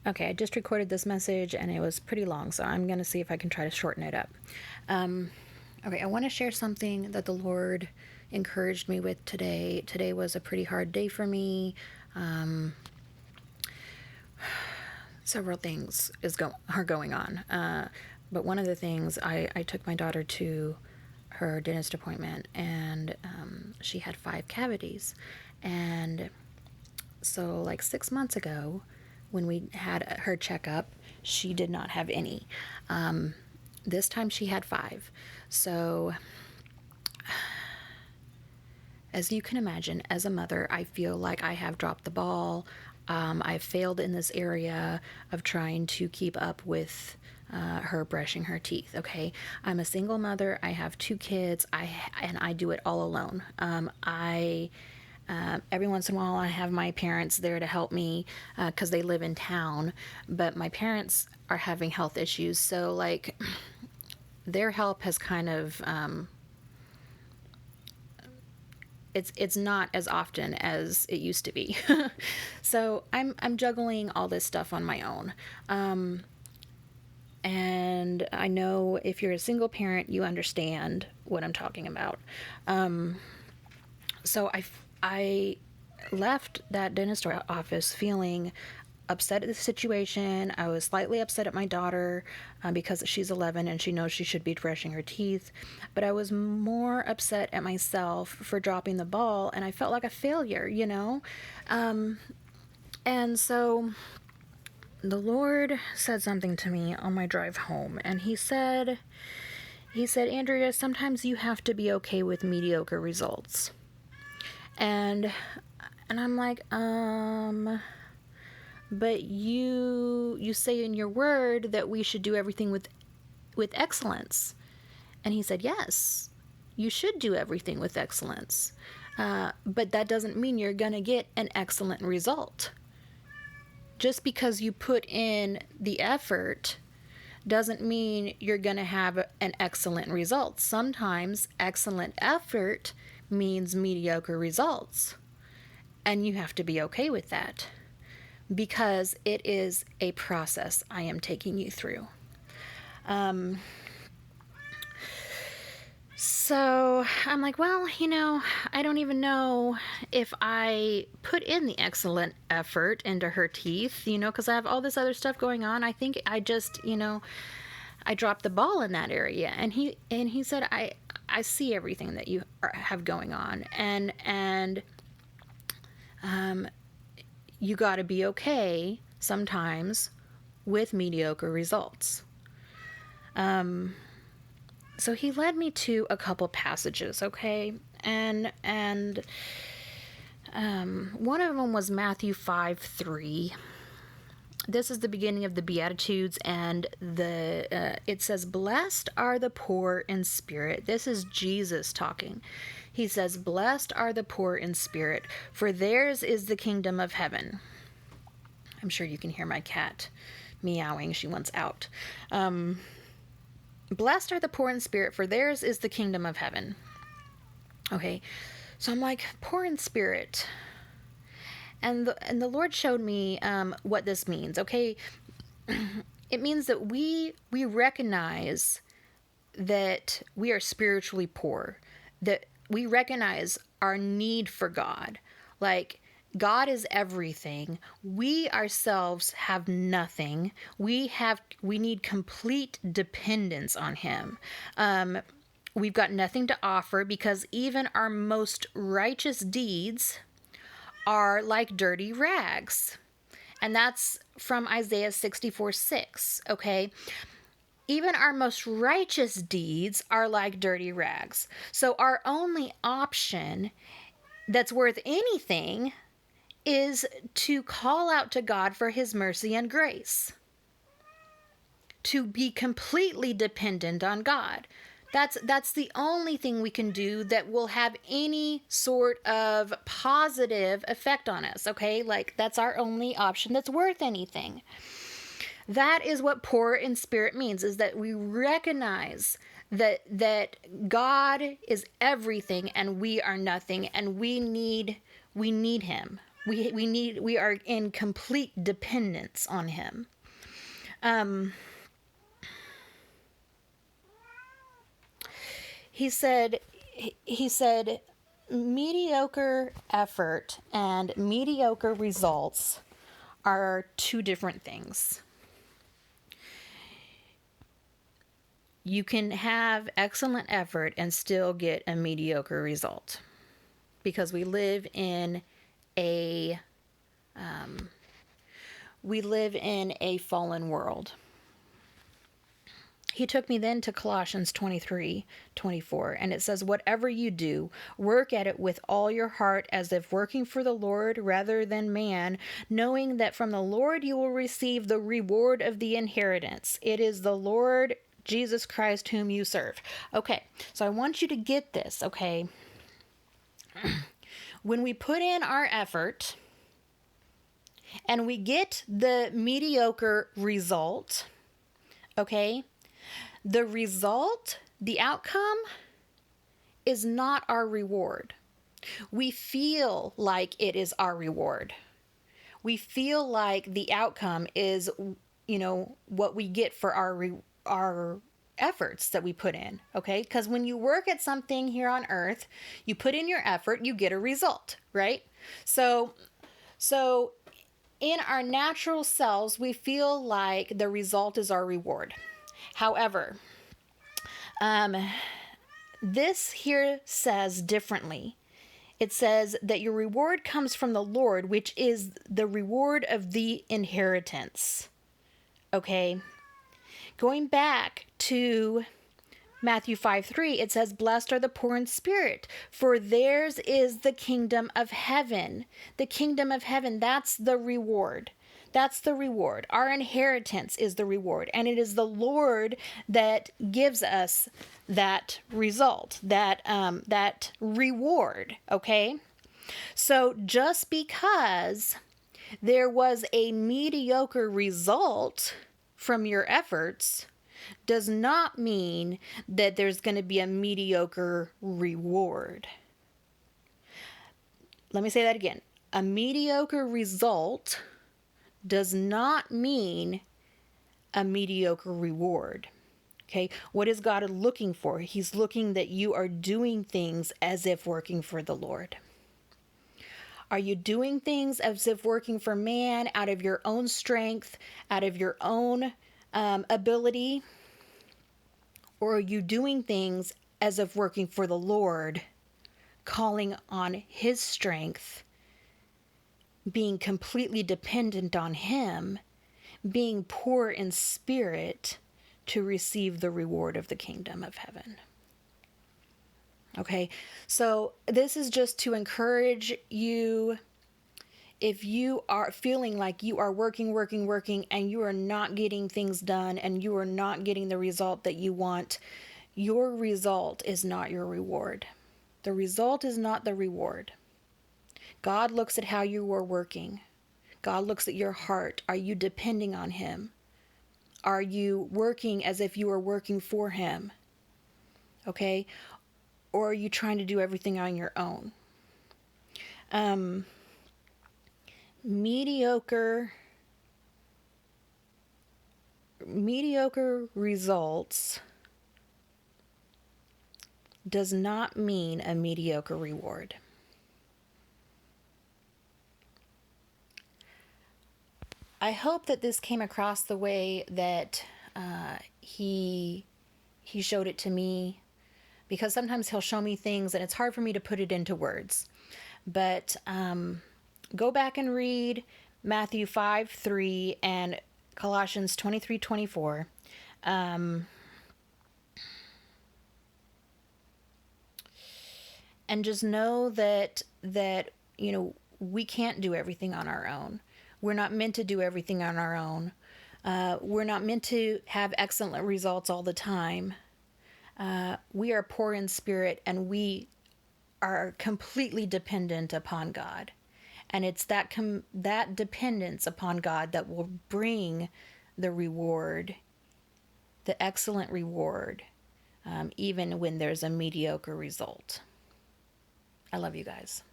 Okay, I just recorded this message and it was pretty long, so I'm going to see if I can try to shorten it up. Okay, I want to share something that the Lord encouraged me with today. Today was a pretty hard day for me. Several things are going on. But one of the things, I took my daughter to her dentist appointment, and she had 5 cavities. And so, like 6 months ago, when we had her checkup, she did not have any. This time she had 5. So, as you can imagine, as a mother, I feel like I have dropped the ball. I've failed in this area of trying to keep up with her brushing her teeth. Okay, I'm a single mother. I have 2 kids. And I do it all alone. Every once in a while, I have my parents there to help me because they live in town. But my parents are having health issues, so like their help has kind of it's not as often as it used to be. So I'm juggling all this stuff on my own. And I know if you're a single parent, you understand what I'm talking about. So I left that dentist office feeling upset at the situation. I was slightly upset at my daughter because she's 11 and she knows she should be brushing her teeth. But I was more upset at myself for dropping the ball, and I felt like a failure, you know? And so the Lord said something to me on my drive home, and He said, Andrea, sometimes you have to be okay with mediocre results. And I'm like, but you say in your word that we should do everything with excellence. And He said, yes, you should do everything with excellence. But that doesn't mean you're going to get an excellent result. Just because you put in the effort doesn't mean you're going to have an excellent result. Sometimes excellent effort means mediocre results. And you have to be okay with that, because it is a process I am taking you through. So I'm like, well, I don't even know if I put in the excellent effort into her teeth, because I have all this other stuff going on. I think I just, I dropped the ball in that area. And he said, I see everything that you have going on, and you got to be okay sometimes with mediocre results. So he led me to a couple passages, okay? And one of them was Matthew 5:3. This is the beginning of the Beatitudes, and it says, "Blessed are the poor in spirit." This is Jesus talking. He says, "Blessed are the poor in spirit, for theirs is the kingdom of heaven." I'm sure you can hear my cat meowing. She wants out. Blessed are the poor in spirit, for theirs is the kingdom of heaven. Okay, so I'm like, poor in spirit. And the Lord showed me what this means, okay? It means that we recognize that we are spiritually poor, that we recognize our need for God. Like, God is everything. We ourselves have nothing. We need complete dependence on Him. We've got nothing to offer, because even our most righteous deeds are like dirty rags. And that's from Isaiah 64:6, okay? Even our most righteous deeds are like dirty rags. So our only option that's worth anything is to call out to God for His mercy and grace. To be completely dependent on God. That's the only thing we can do that will have any sort of positive effect on us, okay? Like, that's our only option that's worth anything. That is what poor in spirit means, is that we recognize that God is everything and we are nothing, and we need Him. We are in complete dependence on him. He said mediocre effort and mediocre results are two different things. You can have excellent effort and still get a mediocre result, because we live in a fallen world. He took me then to Colossians 23:24, and it says, whatever you do, work at it with all your heart, as if working for the Lord rather than man, knowing that from the Lord you will receive the reward of the inheritance. It is the Lord Jesus Christ whom you serve. Okay, so I want you to get this, okay? When we put in our effort and we get the mediocre result, okay, the result, the outcome, is not our reward. We feel like it is our reward. We feel like the outcome is, what we get for our efforts that we put in, okay? Because when you work at something here on earth, you put in your effort, you get a result, right? So in our natural selves, we feel like the result is our reward. However, this here says differently. It says that your reward comes from the Lord, which is the reward of the inheritance. Okay? Going back to Matthew 5:3, it says, blessed are the poor in spirit, for theirs is the kingdom of heaven. The kingdom of heaven, that's the reward. That's the reward. Our inheritance is the reward. And it is the Lord that gives us that result, that reward, okay? So just because there was a mediocre result from your efforts does not mean that there's going to be a mediocre reward. Let me say that again. A mediocre result does not mean a mediocre reward. Okay, what is God looking for? He's looking that you are doing things as if working for the Lord. Are you doing things as if working for man, out of your own strength, out of your own ability? Or are you doing things as if working for the Lord, calling on his strength, being completely dependent on him, being poor in spirit to receive the reward of the kingdom of heaven? Okay, so this is just to encourage you. If you are feeling like you are working, and you are not getting things done and you are not getting the result that you want, your result is not your reward. The result is not the reward. God looks at how you are working. God looks at your heart. Are you depending on him? Are you working as if you are working for him? Okay? Or are you trying to do everything on your own? Mediocre results does not mean a mediocre reward. I hope that this came across the way that he showed it to me, because sometimes he'll show me things and it's hard for me to put it into words. But go back and read Matthew 5:3 and Colossians 23:24. And just know that we can't do everything on our own. We're not meant to do everything on our own. We're not meant to have excellent results all the time. We are poor in spirit, and we are completely dependent upon God. And it's that dependence upon God that will bring the reward, the excellent reward, even when there's a mediocre result. I love you guys.